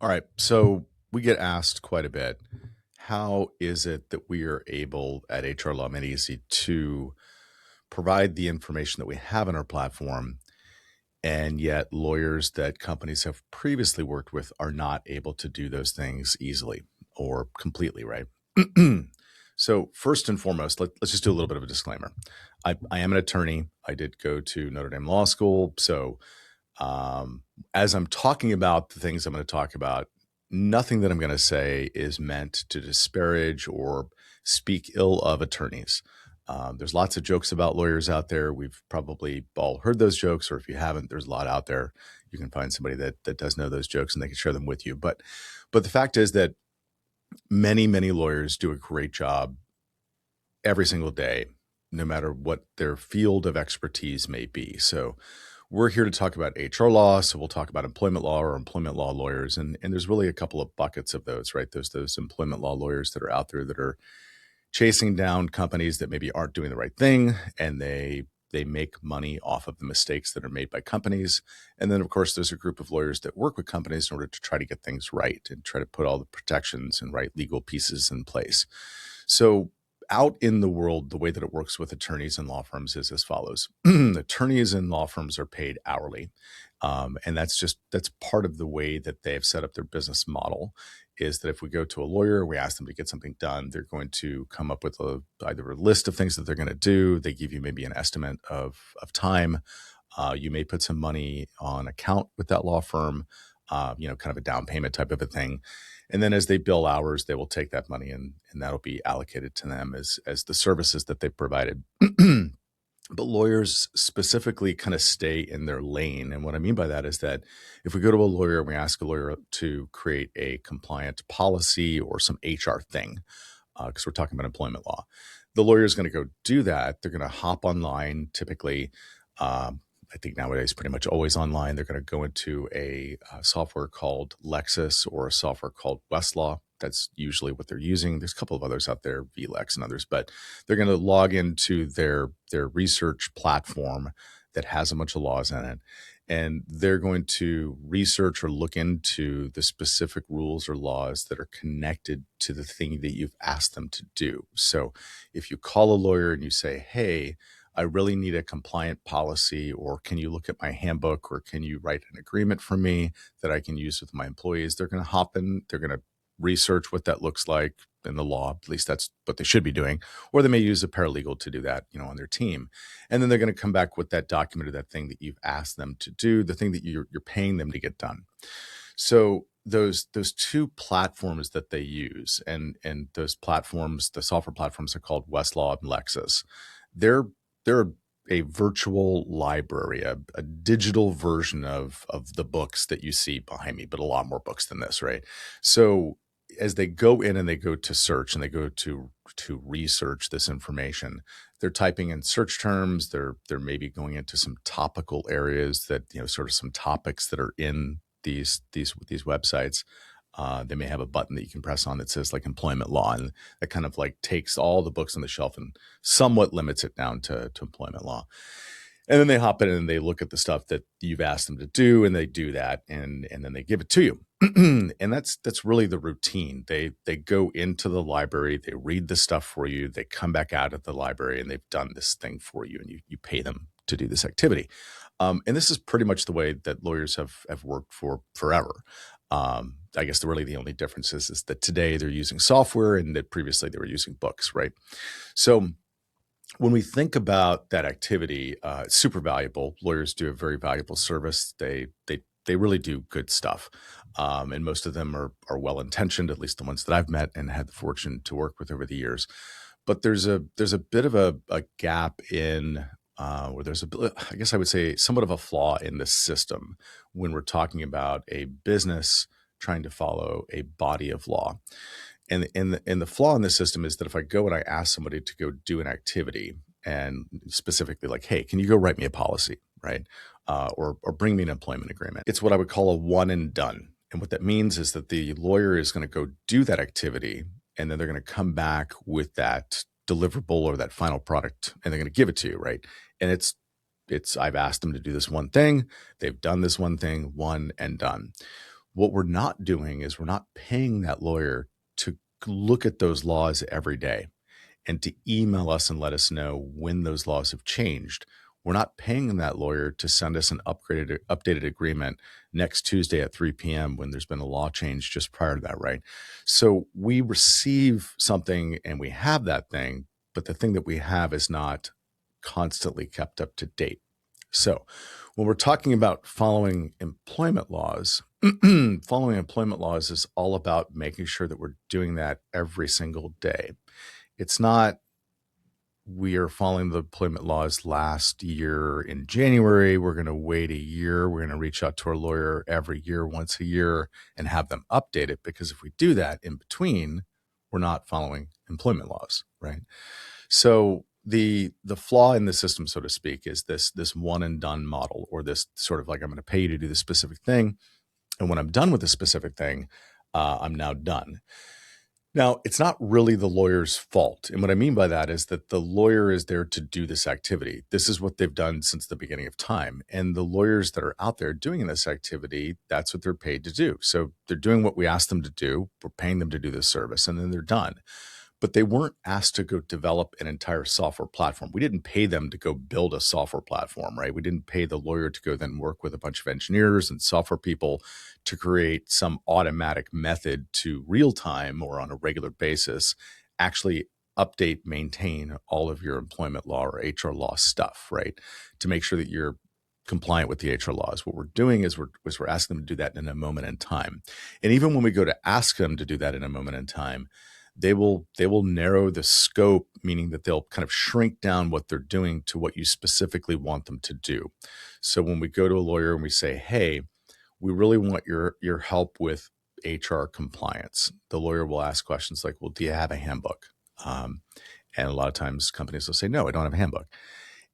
All right. So we get asked quite a bit, how is it that we are able at HR Law Made Easy to provide the information that we have on our platform, and yet lawyers that companies have previously worked with are not able to do those things easily or completely, right? So first and foremost, let's just do a little bit of a disclaimer. I am an attorney. I did go to Notre Dame Law School. So um, as I'm talking about the things I'm going to talk about, nothing that I'm going to say is meant to disparage or speak ill of attorneys. There's lots of jokes about lawyers out there. We've probably all heard those jokes, or if you haven't, there's a lot out there. You can find somebody that does know those jokes and they can share them with you. But the fact is that many lawyers do a great job every single day, no matter what their field of expertise may be. So we're here to talk about HR law. So we'll talk about employment law or employment law lawyers. And there's really a couple of buckets of those, right? There's those employment law lawyers that are out there that are chasing down companies that maybe aren't doing the right thing, and they make money off of the mistakes that are made by companies. And then, of course, there's a group of lawyers that work with companies in order to try to get things right and try to put all the protections and right legal pieces in place. So out in the world, the way that it works with attorneys and law firms is as follows. Attorneys and law firms are paid hourly. And that's part of the way that they've set up their business model, is that if we go to a lawyer, we ask them to get something done, they're going to come up with either a list of things that they're going to do. They give you maybe an estimate of time. You may put some money on account with that law firm, kind of a down payment type of a thing. And then as they bill hours, they will take that money and that'll be allocated to them as the services that they've provided. But lawyers specifically kind of stay in their lane. And what I mean by that is that if we go to a lawyer and we ask a lawyer to create a compliant policy or some HR thing, because we're talking about employment law, the lawyer is going to go do that. They're going to hop online, typically. I think nowadays pretty much always online. They're going to go into a software called Lexis or a software called Westlaw. That's usually what they're using. There's a couple of others out there, VLEX and others, but they're going to log into their research platform that has a bunch of laws in it. And they're going to research or look into the specific rules or laws that are connected to the thing that you've asked them to do. So if you call a lawyer and you say, hey, I really need a compliant policy, or can you look at my handbook, or can you write an agreement for me that I can use with my employees? They're going to hop in, they're going to research what that looks like in the law. At least that's what they should be doing. Or they may use a paralegal to do that, on their team. And then they're going to come back with that document or that thing that you've asked them to do, the thing that you're paying them to get done. So those two platforms that they use, and those platforms, the software platforms, are called Westlaw and Lexis. They're a virtual library, a digital version of the books that you see behind me, but a lot more books than this, right? So as they go in and they go to search and they go to research this information, they're typing in search terms. They're maybe going into some topical areas that, sort of some topics that are in these websites. They may have a button that you can press on that says like employment law, and that kind of like takes all the books on the shelf and somewhat limits it down to employment law. And then they hop in and they look at the stuff that you've asked them to do, and they do that, and then they give it to you. And that's really the routine. They go into the library, they read the stuff for you, they come back out of the library, and they've done this thing for you, and you pay them to do this activity. And this is pretty much the way that lawyers have worked for forever. I guess really the only difference is that today they're using software and that previously they were using books, right? So when we think about that activity, it's super valuable. Lawyers do a very valuable service. They really do good stuff. And most of them are well-intentioned, at least the ones that I've met and had the fortune to work with over the years. But there's a bit of a gap in where there's I guess I would say somewhat of a flaw in the system when we're talking about a business trying to follow a body of law. And the flaw in the system is that if I go and I ask somebody to go do an activity, and specifically like, hey, can you go write me a policy, right? Or bring me an employment agreement. It's what I would call a one and done. And what that means is that the lawyer is going to go do that activity, and then they're going to come back with that deliverable or that final product, and they're going to give it to you, right? And it's I've asked them to do this one thing. They've done this one thing, one and done. What we're not doing is we're not paying that lawyer to look at those laws every day and to email us and let us know when those laws have changed. We're not paying that lawyer to send us an updated agreement next Tuesday at 3 p.m. when there's been a law change just prior to that, right? So we receive something and we have that thing, but the thing that we have is not constantly kept up to date. So when we're talking about following employment laws, following employment laws is all about making sure that we're doing that every single day. It's not we are following the employment laws last year in January. We're going to wait a year. We're going to reach out to our lawyer every year, once a year, and have them update it. Because if we do that in between, we're not following employment laws, right? So the flaw in the system, so to speak, is this one and done model, or this sort of like, I'm going to pay you to do this specific thing, and when I'm done with this specific thing, I'm now done. Now, it's not really the lawyer's fault. And what I mean by that is that the lawyer is there to do this activity. This is what they've done since the beginning of time. And the lawyers that are out there doing this activity, that's what they're paid to do. So they're doing what we asked them to do. We're paying them to do this service, and then they're done. But they weren't asked to go develop an entire software platform. We didn't pay them to go build a software platform, right? We didn't pay the lawyer to go then work with a bunch of engineers and software people to create some automatic method to real time or on a regular basis actually update, maintain all of your employment law or HR law stuff, right? To make sure that you're compliant with the HR laws. What we're doing is we're asking them to do that in a moment in time. And even when we go to ask them to do that in a moment in time, they will narrow the scope, meaning that they'll kind of shrink down what they're doing to what you specifically want them to do. So when we go to a lawyer and we say, hey, we really want your help with HR compliance, the lawyer will ask questions like, well, do you have a handbook? And a lot of times companies will say, no, I don't have a handbook.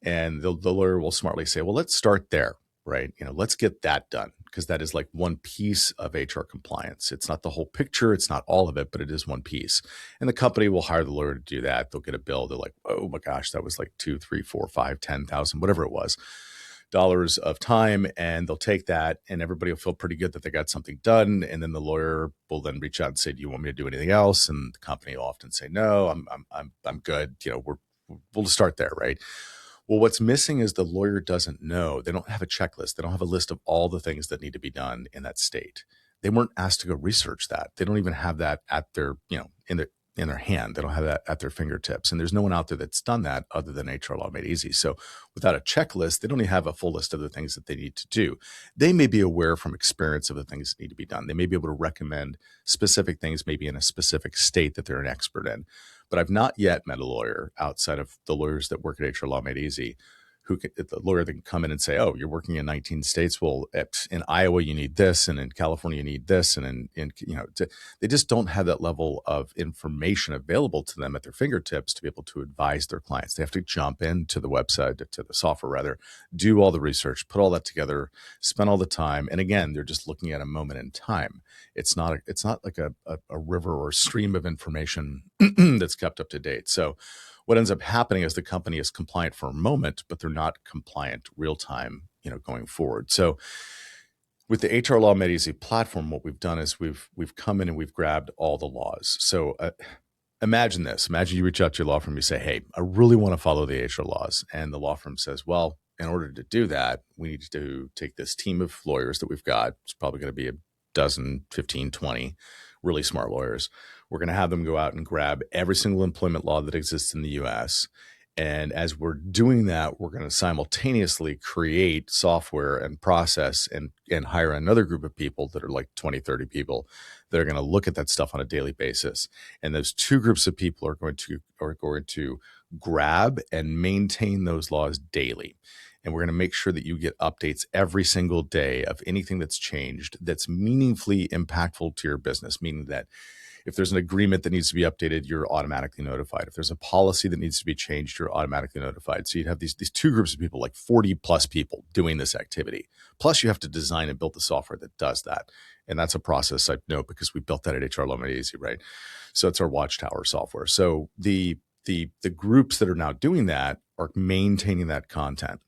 And the lawyer will smartly say, well, let's start there, right? Let's get that done, because that is like one piece of HR compliance. It's not the whole picture. It's not all of it, but it is one piece. And the company will hire the lawyer to do that. They'll get a bill. They're like, oh my gosh, that was like 2, 3, 4, 5, 10,000, whatever it was, dollars of time. And they'll take that and everybody will feel pretty good that they got something done. And then the lawyer will then reach out and say, do you want me to do anything else? And the company will often say, no, I'm good. We'll just start there, right? Well, what's missing is the lawyer doesn't know. They don't have a checklist. They don't have a list of all the things that need to be done in that state. They weren't asked to go research that. They don't even have that at their, in their hand. They don't have that at their fingertips. And there's no one out there that's done that other than HR Law Made Easy. So without a checklist, they don't even have a full list of the things that they need to do. They may be aware from experience of the things that need to be done. They may be able to recommend specific things, maybe in a specific state that they're an expert in. But I've not yet met a lawyer outside of the lawyers that work at HR Law Made Easy the lawyer that can come in and say, oh, you're working in 19 states. Well, in Iowa, you need this. And in California, you need this. And they just don't have that level of information available to them at their fingertips to be able to advise their clients. They have to jump into the website, to the software rather, do all the research, put all that together, spend all the time. And again, they're just looking at a moment in time. It's not like a river or stream of information that's kept up to date. So what ends up happening is the company is compliant for a moment, but they're not compliant real time, going forward. So with the HR Law Made Easy platform, what we've done is we've come in and we've grabbed all the laws. So imagine this. Imagine you reach out to your law firm, you say, hey, I really want to follow the HR laws. And the law firm says, well, in order to do that, we need to take this team of lawyers that we've got. It's probably going to be a dozen, 15, 20 really smart lawyers. We're going to have them go out and grab every single employment law that exists in the US. And as we're doing that, we're going to simultaneously create software and process and hire another group of people that are like 20, 30 people that are going to look at that stuff on a daily basis. And those two groups of people are going to grab and maintain those laws daily. And we're going to make sure that you get updates every single day of anything that's changed that's meaningfully impactful to your business, meaning that if there's an agreement that needs to be updated, you're automatically notified. If there's a policy that needs to be changed, you're automatically notified. So you'd have these two groups of people, like 40 plus people doing this activity. Plus you have to design and build the software that does that. And that's a process I know because we built that at HR Law Made Easy, right? So it's our Watchtower software. So the groups that are now doing that are maintaining that content.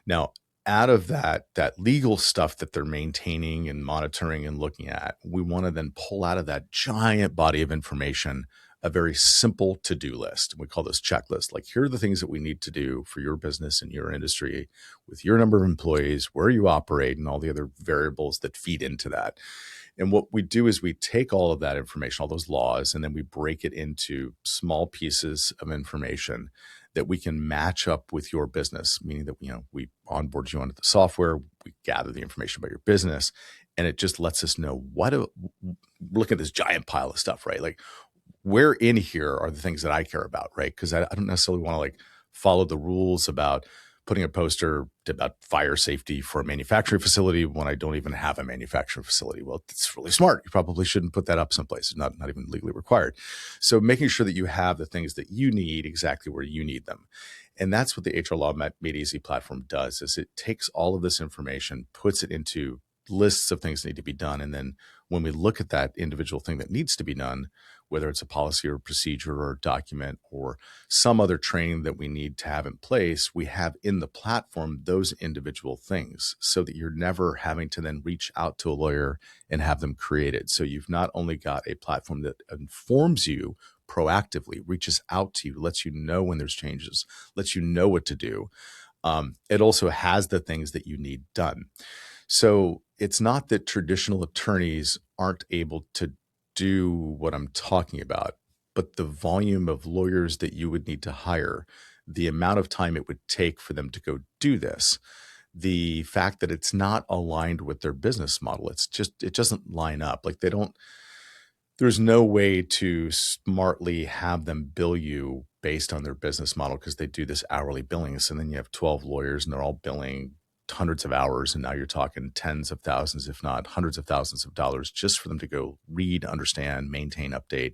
Now, out of that legal stuff that they're maintaining and monitoring and looking at, we want to then pull out of that giant body of information a very simple to-do list. We call this checklist. Like, here are the things that we need to do for your business and your industry with your number of employees, where you operate, and all the other variables that feed into that. And what we do is we take all of that information, all those laws, and then we break it into small pieces of information that we can match up with your business, meaning that, we onboard you onto the software, we gather the information about your business, and it just lets us know look at this giant pile of stuff, right? Like, where in here are the things that I care about, right? Because I don't necessarily want to like follow the rules about putting a poster about fire safety for a manufacturing facility when I don't even have a manufacturing facility. Well, it's really smart. You probably shouldn't put that up someplace. It's not even legally required. So making sure that you have the things that you need exactly where you need them. And that's what the HR Law Made Easy platform does, is it takes all of this information, puts it into lists of things that need to be done. And then when we look at that individual thing that needs to be done, whether it's a policy or procedure or a document or some other training that we need to have in place, we have in the platform those individual things so that you're never having to then reach out to a lawyer and have them created. So you've not only got a platform that informs you proactively, reaches out to you, lets you know when there's changes, lets you know what to do. It also has the things that you need done. So it's not that traditional attorneys aren't able to do what I'm talking about, but the volume of lawyers that you would need to hire, the amount of time it would take for them to go do this, the fact that it's not aligned with their business model, it doesn't line up. Like, there's no way to smartly have them bill you based on their business model because they do this hourly billing. So then you have 12 lawyers and they're all billing hundreds of hours. And now you're talking tens of thousands, if not hundreds of thousands of dollars just for them to go read, understand, maintain, update.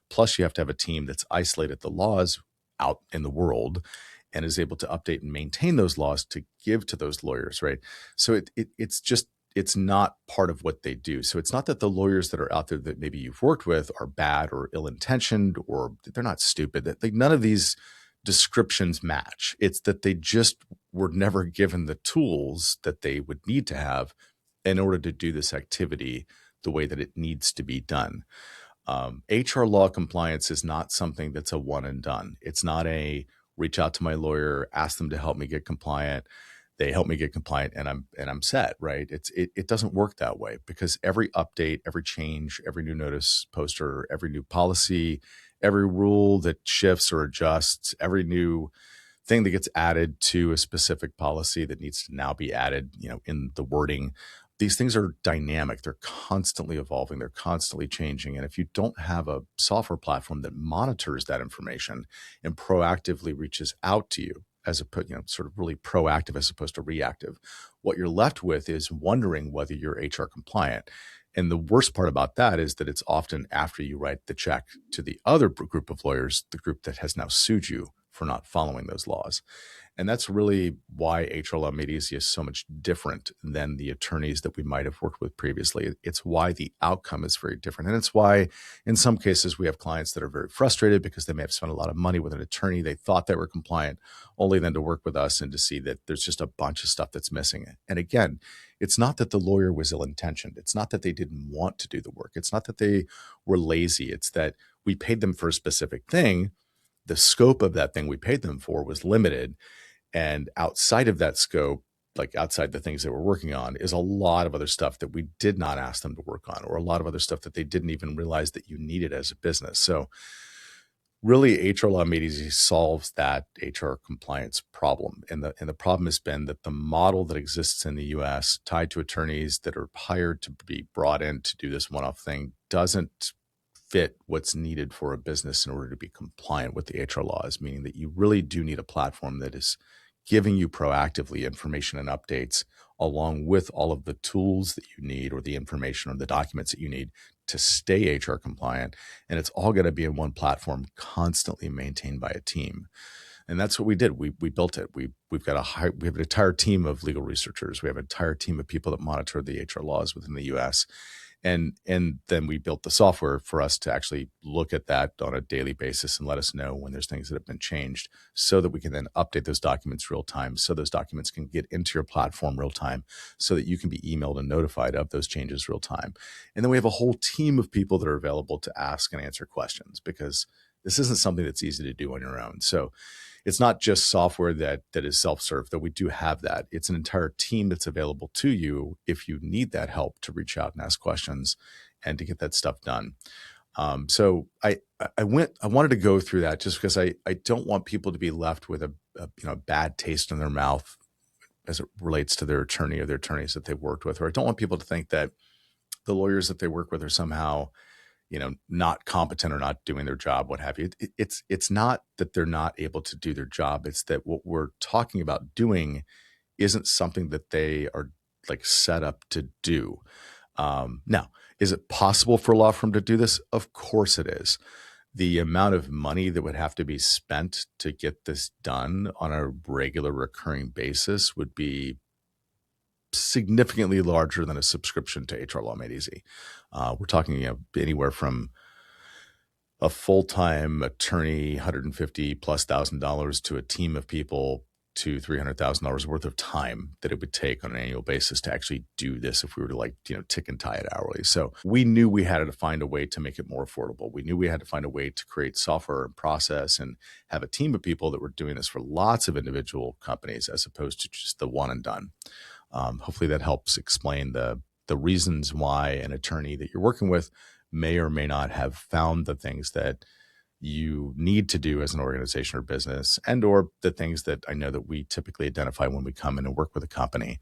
Plus you have to have a team that's isolated the laws out in the world and is able to update and maintain those laws to give to those lawyers, right? So it's not part of what they do. So it's not that the lawyers that are out there that maybe you've worked with are bad or ill-intentioned or they're not stupid. That none of these descriptions match. It's that they just were never given the tools that they would need to have in order to do this activity the way that it needs to be done. HR law compliance is not something that's a one and done. It's not a reach out to my lawyer, ask them to help me get compliant. They help me get compliant and I'm set, right? It doesn't work that way because every update, every change, every new notice poster, every new policy, every rule that shifts or adjusts, every new thing that gets added to a specific policy that needs to now be added, in the wording. These things are dynamic. They're constantly evolving. They're constantly changing. And if you don't have a software platform that monitors that information and proactively reaches out to you as sort of really proactive as opposed to reactive, what you're left with is wondering whether you're HR compliant. And the worst part about that is that it's often after you write the check to the other group of lawyers, the group that has now sued you for not following those laws. And that's really why HR Law Made Easy is so much different than the attorneys that we might have worked with previously. It's why the outcome is very different. And it's why in some cases we have clients that are very frustrated because they may have spent a lot of money with an attorney. They thought they were compliant, only then to work with us and to see that there's just a bunch of stuff that's missing. And again, it's not that the lawyer was ill-intentioned. It's not that they didn't want to do the work. It's not that they were lazy. It's that we paid them for a specific thing. The scope of that thing we paid them for was limited. And outside of that scope, like outside the things that we're working on, is a lot of other stuff that we did not ask them to work on, or a lot of other stuff that they didn't even realize that you needed as a business. So really, HR Law Made Easy solves that HR compliance problem. And the problem has been that the model that exists in the US tied to attorneys that are hired to be brought in to do this one-off thing doesn't fit what's needed for a business in order to be compliant with the HR laws, meaning that you really do need a platform that is giving you proactively information and updates along with all of the tools that you need or the information or the documents that you need to stay HR compliant. And it's all going to be in one platform, constantly maintained by a team. And that's what we did. We built it. We have an entire team of legal researchers. We have an entire team of people that monitor the HR laws within the US. And then we built the software for us to actually look at that on a daily basis and let us know when there's things that have been changed, so that we can then update those documents real time, so those documents can get into your platform real time, so that you can be emailed and notified of those changes real time. And then we have a whole team of people that are available to ask and answer questions, because this isn't something that's easy to do on your own. So it's not just software that is self-serve, though we do have that. It's an entire team that's available to you if you need that help to reach out and ask questions and to get that stuff done. So I wanted to go through that just because I don't want people to be left with a bad taste in their mouth as it relates to their attorney or their attorneys that they've worked with, or I don't want people to think that the lawyers that they work with are somehow not competent or not doing their job, what have you. It's not that they're not able to do their job. It's that what we're talking about doing isn't something that they are like set up to do. Now, is it possible for a law firm to do this? Of course it is. The amount of money that would have to be spent to get this done on a regular recurring basis would be significantly larger than a subscription to HR Law Made Easy. We're talking anywhere from a full-time attorney, $150,000+ to a team of people to $300,000 worth of time that it would take on an annual basis to actually do this if we were to tick and tie it hourly. So we knew we had to find a way to make it more affordable. We knew we had to find a way to create software and process and have a team of people that were doing this for lots of individual companies as opposed to just the one and done. Hopefully that helps explain the reasons why an attorney that you're working with may or may not have found the things that you need to do as an organization or business, and or the things that I know that we typically identify when we come in and work with a company,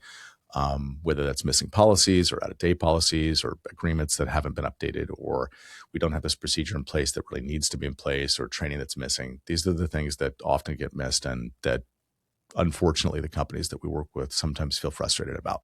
whether that's missing policies or out-of-date policies or agreements that haven't been updated, or we don't have this procedure in place that really needs to be in place, or training that's missing. These are the things that often get missed and that unfortunately the companies that we work with sometimes feel frustrated about.